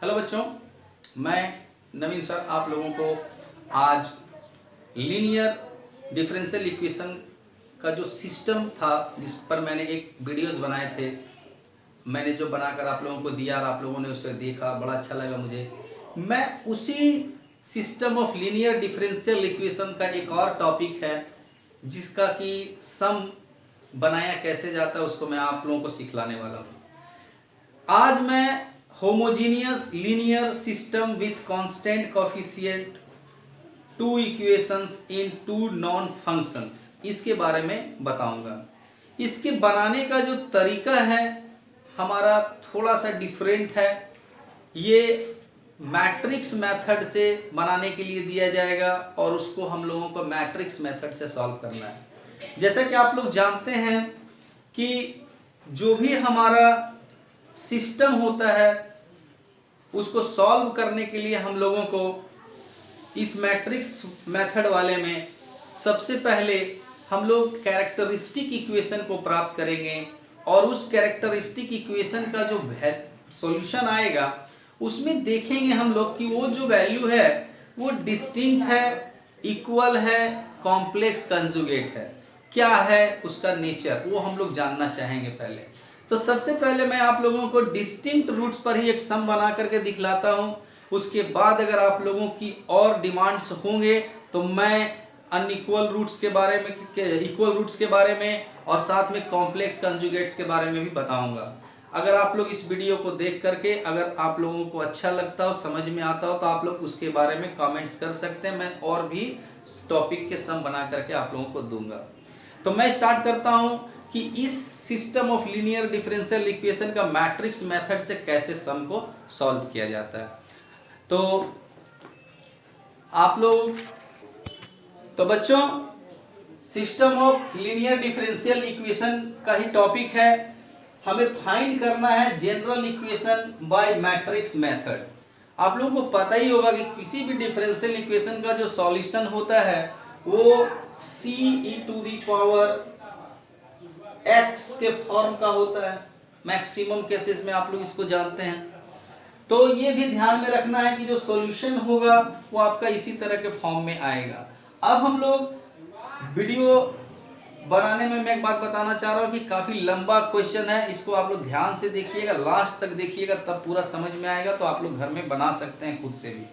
Hello बच्चों, मैं नवीन sir आप लोगों को आज लीनियर डिफरेंशियल इक्वेशन का जो सिस्टम था जिस पर मैंने एक वीडियोस बनाए थे, मैंने जो बनाकर आप लोगों को दिया और आप लोगों ने उसे देखा, बड़ा अच्छा लगा मुझे। मैं उसी system of linear differential equation का एक और टॉपिक है जिसका कि सम बनाया कैसे जाता है उसको मैं आप लोगों को सिखलाने वाला हूँ। आज मैं homogeneous linear system with constant coefficient two equations in two non functions इसके बारे में बताऊंगा। इसके बनाने का जो तरीका है हमारा थोड़ा सा डिफरेंट है। ये मैट्रिक्स मेथड से बनाने के लिए दिया जाएगा और उसको हम लोगों को मैट्रिक्स मेथड से सॉल्व करना है। जैसा कि आप लोग जानते हैं कि जो भी हमारा सिस्टम होता है उसको सॉल्व करने के लिए हम लोगों को इस मैट्रिक्स मेथड वाले में सबसे पहले हम लोग कैरेक्टरिस्टिक इक्वेशन को प्राप्त करेंगे और उस कैरेक्टरिस्टिक इक्वेशन का जो सॉल्यूशन आएगा उसमें देखेंगे हम लोग कि वो जो वैल्यू है वो डिस्टिंक्ट है, इक्वल है, कॉम्प्लेक्स कंजुगेट है, क्या है उसका नेचर, वो हम लोग जानना चाहेंगे पहले। तो सबसे पहले मैं आप लोगों को डिस्टिंक्ट रूट्स पर ही एक सम बना करके दिखलाता हूं। उसके बाद अगर आप लोगों की और डिमांड्स होंगे तो मैं अनइक्वल रूट्स के बारे में, इक्वल रूट्स के बारे में और साथ में कॉम्प्लेक्स कंजुगेट्स के बारे में भी बताऊंगा। अगर आप लोग इस वीडियो को देख करके अगर आप लोगों को अच्छा लगता हो, समझ में आता हो तो आप लोग उसके बारे में कमेंट्स कर सकते हैं। मैं और भी टॉपिक के सम बना करके आप लोगों को दूंगा। तो मैं स्टार्ट करता हूं कि इस system of linear differential equation का मैट्रिक्स मेथड से कैसे सम को सॉल्व किया जाता है। तो बच्चों, system of linear differential equation का ही टॉपिक है। हमें फाइंड करना है general equation by matrix method. आप लोगों को पता ही होगा कि किसी भी डिफरेंशियल इक्वेशन का जो सॉल्यूशन होता है वो x के फॉर्म का होता है। मैक्सिमम केसेस में आप लोग इसको जानते हैं। तो ये भी ध्यान में रखना है कि जो सॉल्यूशन होगा वो आपका इसी तरह के फॉर्म में आएगा। अब हम लोग वीडियो बनाने में मैं एक बात बताना चाह रहा हूँ कि काफी लंबा क्वेश्चन है, इसको आप लोग ध्यान से देखिएगा, लास्ट तक देखिएगा, तब पूरा समझ में आएगा। तो आप लोग घर में बना सकते हैं खुद से भी।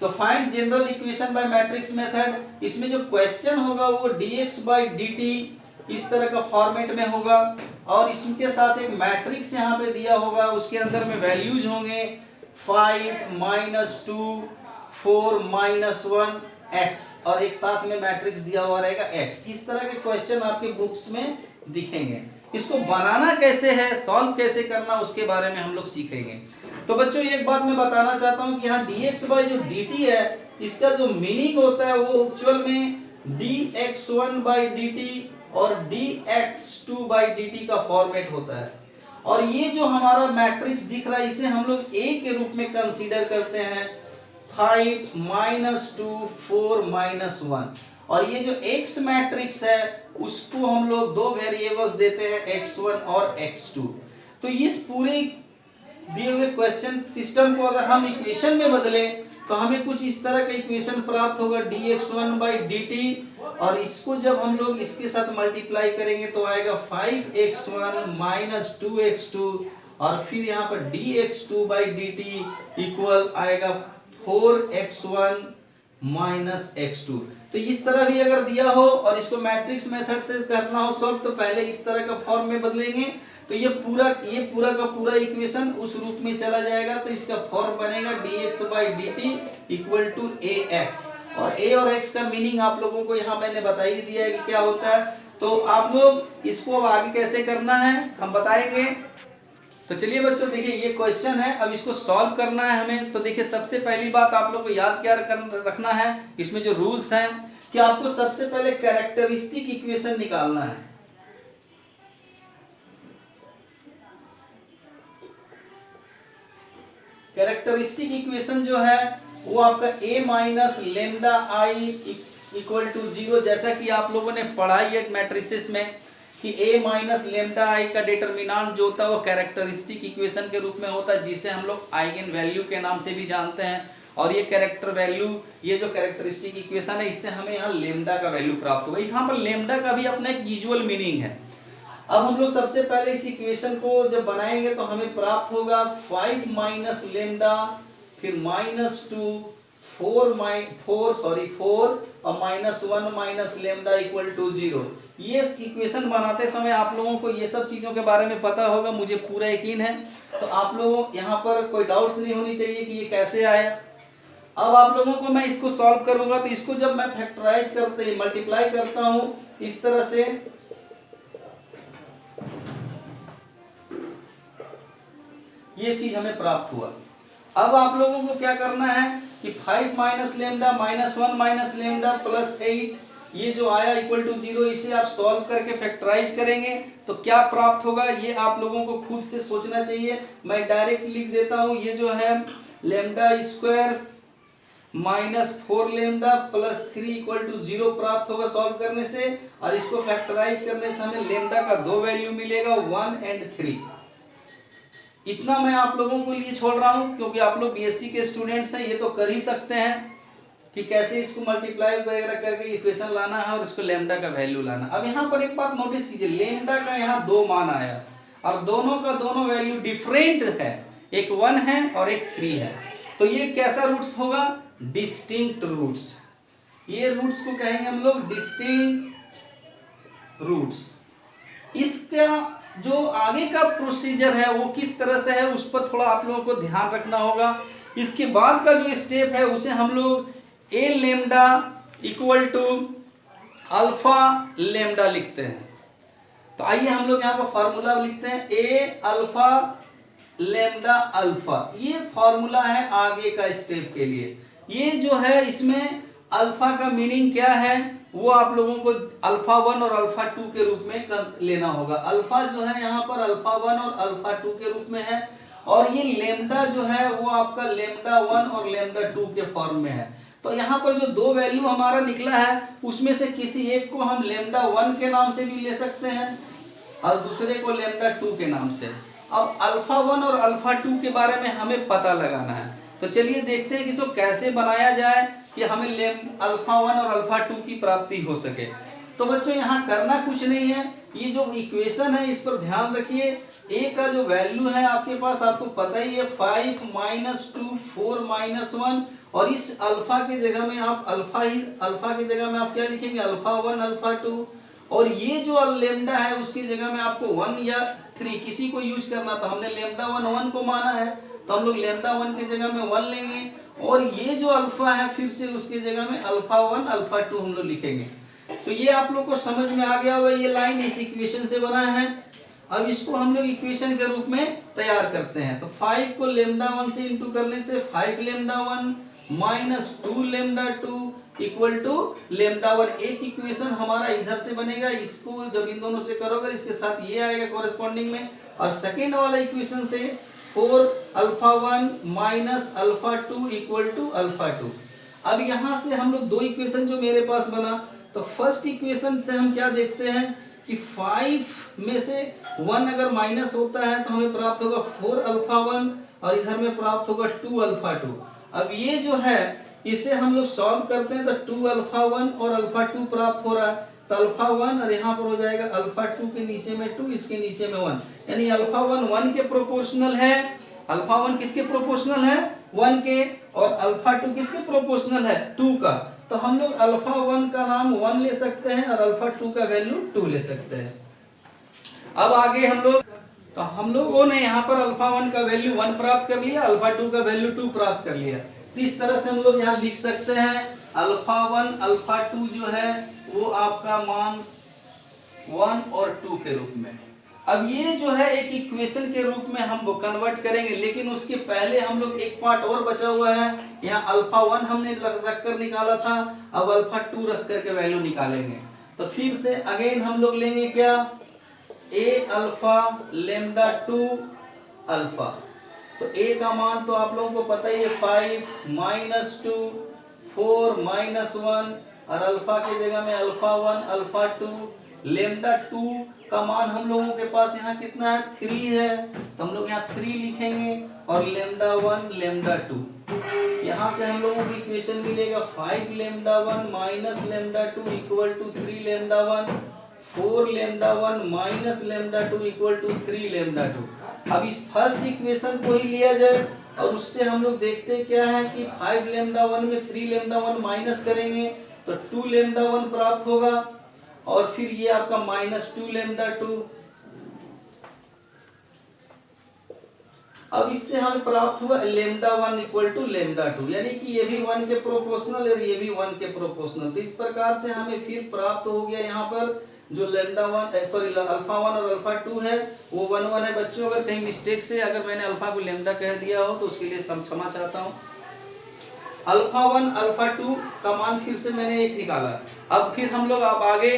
तो find general equation by matrix method, इसमें जो क्वेश्चन होगा वो dx by dt इस तरह का फॉर्मेट में होगा और इसके साथ एक मैट्रिक्स यहाँ पे दिया होगा। उसके अंदर में वैल्यूज होंगे 5 - 2 4 - 1 x और एक साथ में मैट्रिक्स दिया हुआ रहेगा x। इस तरह के क्वेश्चन आपके बुक्स में दिखेंगे। इसको बनाना कैसे है, सॉल्व कैसे करना, उसके बारे में हम लोग सीखेंगे। तो बच्चों एक बात मैं बताना चाहता हूं कि यहाँ dx by जो dt है इसका जो मीनिंग होता है वो एक्चुअल में dx1 by dt और dx2 by dt का फॉर्मेट होता है। और ये जो हमारा मैट्रिक्स दिख रहा है इसे हम लोग a के रूप में कंसीडर करते हैं। 5 - 2 4 - 1 और ये जो x मैट्रिक्स है उसको हम लोग दो वेरिएबल्स देते हैं x1 और x2। तो इस पूरे दिए हुए क्वेश्चन सिस्टम को अगर हम इक्वेशन में बदलें तो हमें कुछ इस तरह का इक्वेशन प्राप्त होगा dx1 by dt और इसको जब हम लोग इसके साथ मल्टीप्लाई करेंगे तो आएगा 5x1 - 2x2 और फिर यहाँ पर dx2 by dt इक्वल आएगा 4x1 - x2। तो इस तरह भी अगर दिया हो और इसको मैट्रिक्स मेथड से करना हो सॉल्व तो पहले इस तरह का फॉर्म में बदलेंगे तो ये पूरा का पूरा इक्वेशन उस रूप में चला जाएगा। तो इसका फॉर्म बनेगा dx by dt equal to ax और a और x का मीनिंग आप लोगों को यहाँ मैंने बता ही दिया है कि क्या होता है। तो आप लोग इसको अब आगे कैसे करना है हम बताएंगे। तो चलिए बच्चों देखिए ये क्वेश्चन है, अब इसको सॉल्व करना है हमें। तो देखिए सबसे पहली बात आप लोग को याद क्या रखना है, इसमें जो रूल्स हैं कि आपको सबसे पहले कैरेक्टरिस्टिक इक्वेशन निकालना है। कैरेक्टरिस्टिक इक्वेशन जो है वो आपका a minus lambda i equal to 0, जैसा कि आप लोगों ने पढ़ा ही है मैट्रिसेस में कि a माइनस लेमडा आई का डिटर्मिनांट जो होता है वो कैरेक्टरिस्टिक इक्वेशन के रूप में होता है, जिसे हम लोग आइगन वैल्यू के नाम से भी जानते हैं। और ये कैरेक्टर वैल्यू, ये जो कैरेक्टरिस्टिक इक्वेशन है, इससे हमें यहाँ लेमडा का वैल्यू प्राप्त होगा। यहाँ पर लेमडा का भी अपना एक यूजुअल मीनिंग है। अब हम लोग सबसे पहले इस इक्वेशन को जब बनाएंगे तो हमें प्राप्त होगा 5 माइनस लेमडा, फिर -2 4 और -1 माइनस लेमडा इक्वल टू 0। ये इक्वेशन बनाते समय आप लोगों को ये सब चीजों के बारे में पता होगा, मुझे पूरा यकीन है। तो आप लोगों यहाँ पर कोई डाउट्स नहीं होनी चाहिए कि ये कैसे आया। अब आप लोगों को मैं इसको सॉल्व करूंगा, तो इसको जब मैं फैक्टराइज करते मल्टीप्लाई करता हूं इस तरह से, ये चीज हमें प्राप्त हुआ। अब आप लोगों को क्या करना है कि 5 minus lambda -1 minus lambda plus 8, ये जो आया इक्वल टू 0, इसे आप सॉल्व करके फैक्टराइज करेंगे तो क्या प्राप्त होगा, ये आप लोगों को खुद से सोचना चाहिए। मैं डायरेक्ट लिख देता हूं, ये जो है lambda square -4 lambda plus 3 equal to 0 प्राप्त होगा सॉल्व करने से। और इसको फैक्टराइज करने से हमें लेमडा का दो वैल्यू मिलेगा, 1 और 3। इतना मैं आप लोगों को लिए छोड़ रहा हूं क्योंकि आप लोग बीएससी के स्टूडेंट्स हैं, ये तो कर ही सकते हैं कि कैसे इसको मल्टीप्लाई वगैरह करके इक्वेशन लाना है और इसको लेमडा का वैल्यू लाना। अब यहाँ पर एक बात नोटिस कीजिए, लेमडा का यहाँ 2 मान आया और दोनों का दोनों वैल्यू डिफरेंट है, एक 1 है और एक 3 है। तो ये कैसा रूट्स होगा, डिस्टिंक्ट रूट्स। ये रूट्स को कहेंगे हम लोग डिस्टिंक्ट रूट्स। इसका जो आगे का प्रोसीजर है वो किस तरह से है, उस पर थोड़ा आप लोगों को ध्यान रखना होगा। इसके बाद का जो स्टेप है उसे हम लोग A lambda equal to alpha lambda लिखते हैं। तो आइए हम लोग यहाँ पर फॉर्मूला लिखते हैं, ए अल्फा लेमडा अल्फा। ये फॉर्मूला है आगे का स्टेप के लिए। ये जो है इसमें अल्फा का मीनिंग क्या है वो आप लोगों को अल्फा 1 और अल्फा 2 के रूप में लेना होगा। अल्फा जो है यहाँ पर अल्फा 1 और अल्फा 2 के रूप में है, और ये लेमडा जो है वो आपका लेमडा 1 और लेमडा 2 के फॉर्म में है। तो यहाँ पर जो दो वैल्यू हमारा निकला है उसमें से किसी एक को हम लेमडा 1 के नाम से भी ले सकते हैं और दूसरे को लेमडा 2 के नाम से। अब अल्फा 1 और अल्फा 2 के बारे में हमें पता लगाना है, तो चलिए देखते हैं कि जो कैसे बनाया जाए कि हमें अल्फा 1 और अल्फा 2 की प्राप्ति हो सके। तो बच्चों यहाँ करना कुछ नहीं है, ये जो इक्वेशन है इस पर ध्यान रखिए। ए का जो वैल्यू है आपके पास, आपको पता ही है 5 -2 4 -1, और इस अल्फा के जगह में आप अल्फा की जगह में आप क्या लिखेंगे, अल्फा 1 अल्फा 2, और ये जो लेमडा है उसकी जगह में आपको 1 या 3 किसी को यूज करना। तो हमने लेमडा 1 को माना है तो हम लोग लेमडा 1 की जगह में 1 लेंगे, और ये जो अल्फा है फिर से उसकी जगह में अल्फा 1 अल्फा 2 हम लोग लिखेंगे। तो ये आप लोग को समझ में आ गया होगा, ये लाइन इस इक्वेशन से बना है। अब इसको हम लोग इक्वेशन के रूप में तैयार करते हैं। तो 5 को लेमडा 1 से इंटू करने से 5 lambda 1 -2 lambda 2 equal to lambda 1। एक इक्वेशन हमारा इधर से बनेगा, इसको जब इन दोनों से करोगे इसके साथ ये आएगा कोरेस्पॉन्डिंग में, और सेकेंड वाला इक्वेशन से 4 alpha 1 minus alpha 2 equal to alpha 2। अब यहाँ से हम लोग दो इक्वेशन जो मेरे पास बना, तो फर्स्ट इक्वेशन से हम क्या देखते हैं कि 5 में से 1 अगर माइनस होता है तो हमें प्राप्त होगा 4 अल्फा 1, और इधर में प्राप्त होगा 2 अल्फा 2। अब ये जो है इसे हम लोग सॉल्व करते हैं तो 2 अल्फा 1 और अल्फा 2 प्राप्त हो रहा है। तो अल्फा 1 और यहाँ पर हो जाएगा अल्फा 2 के नीचे में 2, इसके नीचे में 1, यानी अल्फा 1 के प्रोपोर्शनल है। अल्फा 1 किसके प्रोपोर्शनल है, 1 के, और अल्फा 2 किसके प्रोपोर्शनल है, 2 का। तो हम लोग अल्फा 1 का नाम 1 ले सकते हैं और अल्फा 2 का वैल्यू 2 ले सकते हैं। अब आगे हम लोगों ने यहाँ पर अल्फा 1 का वैल्यू 1 प्राप्त कर लिया, अल्फा 2 का वैल्यू 2 प्राप्त कर लिया। तो इस तरह से हम लोग यहाँ लिख सकते हैं अल्फा 1 अल्फा 2 जो है वो आपका मान 1 और 2 के रूप में। अब ये जो है एक इक्वेशन के रूप में हम वो कन्वर्ट करेंगे, लेकिन उसके पहले हम लोग एक पार्ट और बचा हुआ है। यहाँ अल्फा 1 हमने रख कर निकाला था, अब अल्फा 2 रख करके वैल्यू निकालेंगे। तो फिर से अगेन हम लोग लेंगे क्या, ए अल्फा लेमडा 2 अल्फा। तो ए का मान तो आप लोगों को पता ही है 5 -2 4 -1, और अल्फा की जगह में अल्फा 1 अल्फा 2 लेमडा 2 का मान हम लोगों के पास यहाँ कितना है 3 है, तो हम लोग यहाँ 3 लिखेंगे और लैम्डा 1 लैम्डा 2, यहाँ से हम लोगों को इक्वेशन मिलेगा 5 lambda 1 minus lambda 2 equal to 3 lambda 1, 4 lambda 1 minus lambda 2 equal to 3 lambda 2। अब इस फर्स्ट इक्वेशन को ही लिया जाए और उससे हम लोग देखते हैं क्या है कि 5 लैम्डा 1 में 3 लैम्डा 1 माइनस करेंगे तो 2 लैम्डा 1 प्राप्त होगा और फिर ये आपका माइनस 2 लैम्डा 2। अब इससे हमें प्राप्त हुआ लैम्डा 1 इक्वल टू लैम्डा 2, यानी कि ये भी 1 के प्रोपोर्शनल और ये भी 1 के प्रोपोर्शनल। तो इस प्रकार से हमें फिर प्राप्त हो गया यहाँ पर जो लैम्डा 1 सॉरी अल्फा 1 और अल्फा 2 है वो 1 1 है। बच्चों अगर कहीं मिस्टेक से अगर मैंने अल्फा को लैम्डा कह दिया हो तो उसके लिए क्षमा चाहता हूँ। अल्फा 1 अल्फा 2 का मान फिर से मैंने एक निकाला। अब फिर हम लोग अब आगे,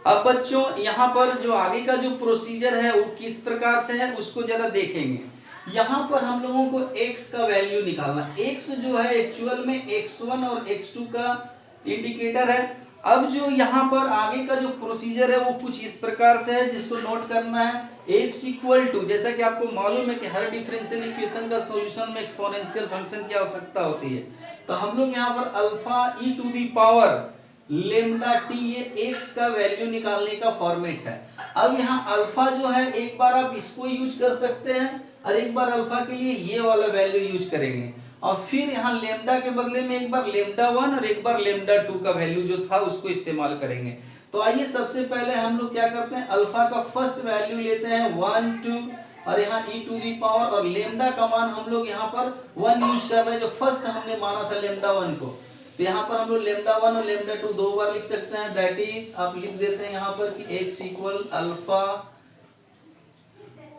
अब बच्चों यहाँ पर जो आगे का जो प्रोसीजर है वो किस प्रकार से है उसको जरा देखेंगे। यहाँ पर हम लोगों को x का वैल्यू निकालना। x जो है एक्चुअल में x1 और x2 का इंडिकेटर है। अब जो यहाँ पर आगे का जो प्रोसीजर है वो कुछ इस प्रकार से है जिसको नोट करना है। x इक्वल टू, जैसा कि आपको मालूम है कि हर डिफरेंशियल इक्वेशन का सॉल्यूशन में एक्सपोनेंशियल फंक्शन की आवश्यकता होती है, तो हम लोग यहाँ पर alpha e to the power lambda t ये x का वैल्यू निकालने का फॉर्मेट है। अब यहाँ अल्फा जो है एक बार आप इसको यूज कर सकते हैं और एक बार अल्फा के लिए ये वाला वैल्यू यूज करेंगे और फिर यहाँ लेम्डा के बदले में एक बार लेम्डा 1 और एक बार लेम्डा 2 का वैल्यू जो था उसको इस्तेमाल करेंगे। तो आइए सबसे पहले हम लोग क्या करते हैं, अल्फा का फर्स्ट वैल्यू लेते हैं 1 2 और यहाँ e टू दी पावर और लेम्डा का मान हम लोग यहाँ पर 1 यूज कर रहे हैं जो फर्स्ट हमने माना था लेम्डा 1 को। तो यहाँ पर हम लोग लेम्डा 1 और लेम्डा 2 दो बार लिख सकते हैं। दैट इज आप लिख देते हैं यहाँ पर कि x equal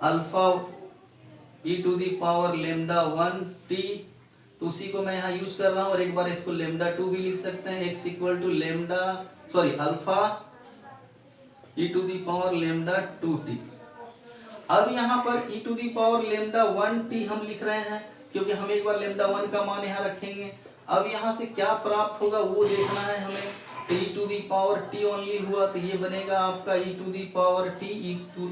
alpha e to the power lambda 1 t, तो उसी को मैं यहाँ यूज कर रहा हूँ। और एक बार इसको लेम्डा 2 भी लिख सकते हैं, x equal to alpha e to the power lambda 2t। अब यहाँ पर e to the power lambda 1t हम लिख रहे हैं क्योंकि हम एक बार लेम्डा 1 का मान यहाँ रखेंगे। अब यहाँ से क्या प्राप्त होगा वो देखना है हमें। तो e to the power t only हुआ तो ये बनेगा आपका e to the power t two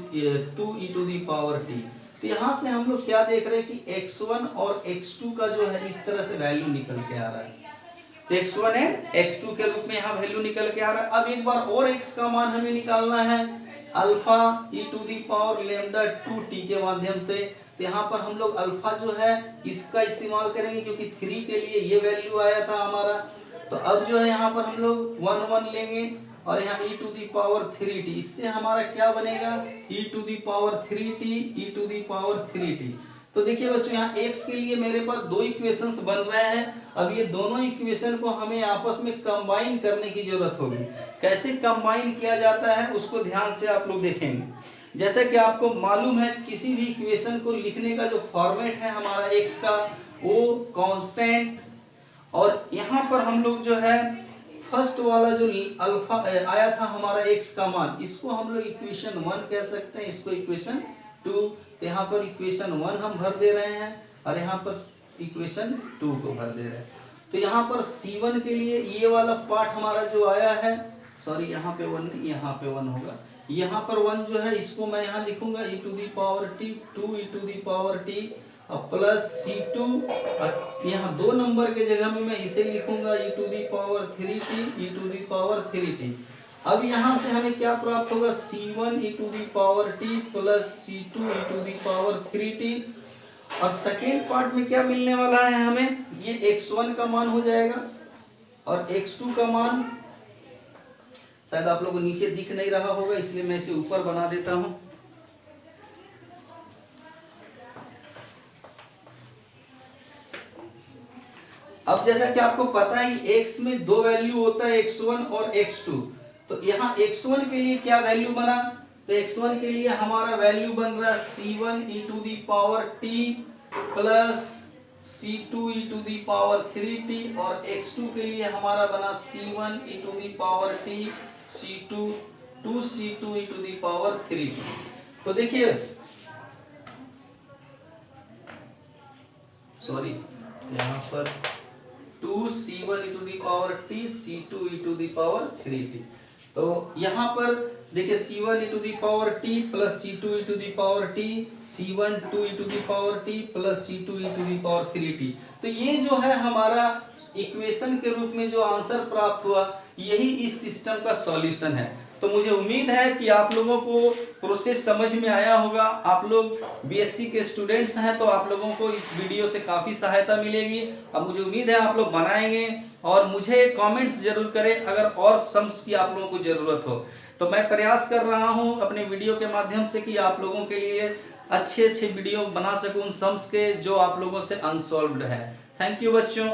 e to the power t। तो यहाँ से हम लोग क्या देख रहे हैं कि x1 और x2 का जो है इस तरह से वैल्यू निकल के आ रहा है। तो x1 है x2 के रूप में यहाँ वैल्यू निकल के आ रहा है। अब एक बार और x का मान हमें निकालना है alpha e to the power lambda 2t के माध्यम से। तो यहाँ पर हम लोग अल्फा जो है इसका इस्तेमाल करेंगे क्योंकि 3 के लिए ये वैल्यू आया था हमारा। तो अब जो है यहाँ पर हम लोग 1 1 लेंगे और यहाँ e to the power 3t, इससे हमारा क्या बनेगा e to the power 3t e to the power 3t। तो देखिए बच्चों यहाँ x के लिए मेरे पास दो इक्वेशंस बन रहे हैं। अब ये दोनों इक्वेशन को हमें आपस में कंबाइन करने की जरूरत होगी। कैसे कंबाइन किया जाता है उसको ध्यान से आप लोग देखेंगे। जैसे कि आपको मालूम है किसी भी इक्वेशन को लिखने का जो फॉर्मेट है हमारा x का वो कांस्टेंट, और यहाँ पर हम लोग जो है फर्स्ट वाला जो अल्फा आया था हमारा x का मान, इसको हम लोग इक्वेशन 1 कह सकते हैं, इसको इक्वेशन 2। तो यहाँ पर इक्वेशन 1 हम भर दे रहे हैं और यहाँ पर इक्वेशन 2 को भर दे रहे हैं। तो यहाँ पर C1 के लिए ये वाला पार्ट हमारा जो आया है, सॉरी यहाँ पे 1 नहीं यहाँ पे 1 होगा, यहाँ पर 1 जो है इसको मैं यहाँ लिखूंगा e to the power t 2 e to the power t और प्लस C2 और यहाँ 2 नंबर के जगह में मैं इसे लिखूंगा e to the power 3t e to the power 3t। अब यहाँ से हमें क्या प्राप्त होगा C1 e to the power t plus C2 e to the power 3t। और सेकेंड पार्ट में क्या मिलने वाला है हमें, ये x1 का मान हो जाएगा और x2 का मान शायद आप लोगों को नीचे दिख नहीं रहा होगा इसलिए मैं इसे ऊपर बना देता हूं। अब जैसा कि आपको पता है x में दो वैल्यू होता है x1 और x2। तो यहाँ x1 के लिए क्या वैल्यू बना, तो x1 के लिए हमारा वैल्यू बन रहा है C1 e to the power t plus C2 e to the power 3t और x2 के लिए हमारा बना C1 e to the power t C2 2C2 e to the power 3t। तो देखिए सॉरी यहाँ पर 2C1 e to the power t C2 e to the power 3t। तो यहाँ पर देखिए C1 e to the power t plus C2 e to the power t, C1 2 e to the power t plus C2 e to the power 3t। तो ये जो है हमारा equation के रूप में जो आंसर प्राप्त हुआ, यही इस सिस्टम का सॉल्यूशन है। तो मुझे उम्मीद है कि आप लोगों को प्रोसेस समझ में आया होगा। आप लोग बीएससी के स्टूडेंट्स हैं तो आप लोगों को इस वीडियो से काफ़ी सहायता मिलेगी। अब मुझे उम्मीद है आप लोग बनाएंगे और मुझे कमेंट्स जरूर करें अगर और सम्स की आप लोगों को ज़रूरत हो। तो मैं प्रयास कर रहा हूं अपने वीडियो के माध्यम से कि आप लोगों के लिए अच्छे वीडियो बना सकूं उन सम्स के जो आप लोगों से अनसॉल्व्ड है। थैंक यू बच्चों।